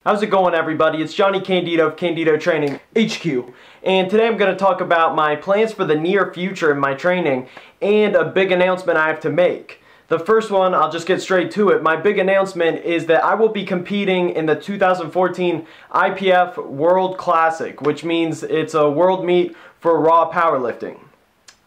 How's it going, everybody? It's Johnny Candido of Candido Training HQ, and today I'm going to talk about my plans for the near future in my training and a big announcement I have to make. The first one, I'll just get straight to it. My big announcement is that I will be competing in the 2014 IPF World Classic, which means it's a world meet for raw powerlifting.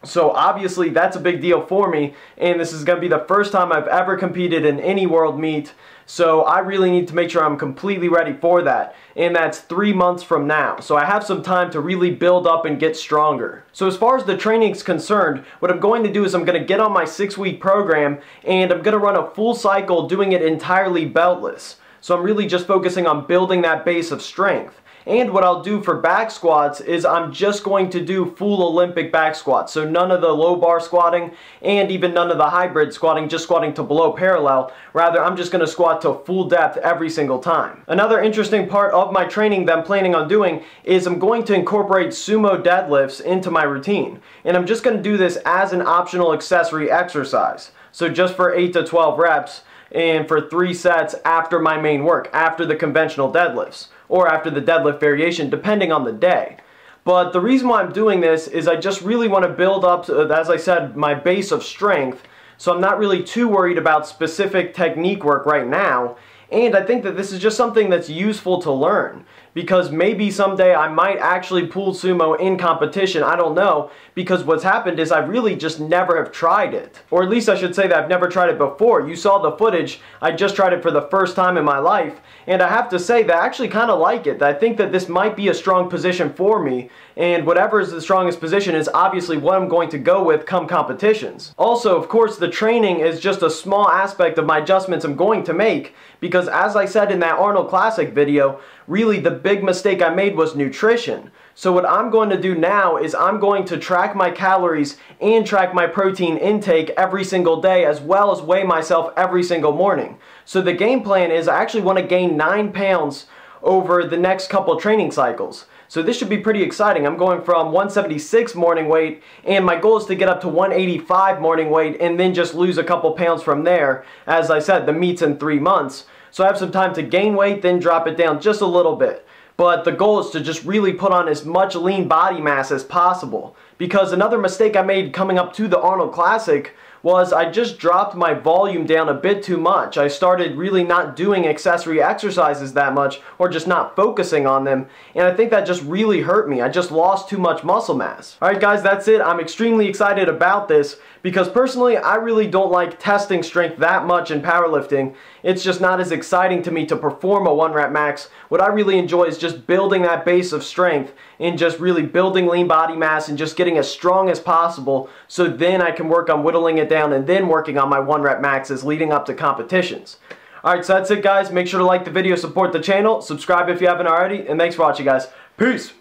So obviously that's a big deal for me, and this is going to be the first time I've ever competed in any world meet, so I really need to make sure I'm completely ready for that, and that's 3 months from now. So I have some time to really build up and get stronger. So as far as the training is concerned, what I'm going to do is I'm going to get on my 6-week program, and I'm going to run a full cycle doing it entirely beltless. So I'm really just focusing on building that base of strength. And what I'll do for back squats is I'm just going to do full Olympic back squats. So none of the low bar squatting and even none of the hybrid squatting, just squatting to below parallel. Rather, I'm just going to squat to full depth every single time. Another interesting part of my training that I'm planning on doing is I'm going to incorporate sumo deadlifts into my routine. And I'm just going to do this as an optional accessory exercise. So just for 8 to 12 reps and for 3 sets after my main work, after the conventional deadlifts, or after the deadlift variation, depending on the day. But the reason why I'm doing this is I just really want to build up, as I said, my base of strength, so I'm not really too worried about specific technique work right now, and I think that this is just something that's useful to learn, because maybe someday I might actually pull sumo in competition, I don't know, because what's happened is I really just never have tried it. Or at least I should say that I've never tried it before. You saw the footage, I just tried it for the first time in my life, and I have to say that I actually kind of like it. I think that this might be a strong position for me, and whatever is the strongest position is obviously what I'm going to go with come competitions. Also, of course, the training is just a small aspect of my adjustments I'm going to make, because as I said in that Arnold Classic video, really the big mistake I made was nutrition. So what I'm going to do now is I'm going to track my calories and track my protein intake every single day, as well as weigh myself every single morning. So the game plan is I actually want to gain 9 pounds over the next couple training cycles. So this should be pretty exciting. I'm going from 176 morning weight, and my goal is to get up to 185 morning weight and then just lose a couple pounds from there. As I said, the meet's in 3 months. So I have some time to gain weight, then drop it down just a little bit. But the goal is to just really put on as much lean body mass as possible. Because another mistake I made coming up to the Arnold Classic was I just dropped my volume down a bit too much. I started really not doing accessory exercises that much, or just not focusing on them, and I think that just really hurt me. I just lost too much muscle mass. Alright guys, that's it. I'm extremely excited about this because personally I really don't like testing strength that much in powerlifting. It's just not as exciting to me to perform a 1-rep max. What I really enjoy is just building that base of strength and just really building lean body mass and just getting as strong as possible, so then I can work on whittling it down and then working on my 1-rep maxes leading up to competitions. Alright, so that's it guys. Make sure to like the video, support the channel, subscribe if you haven't already, and thanks for watching guys. Peace!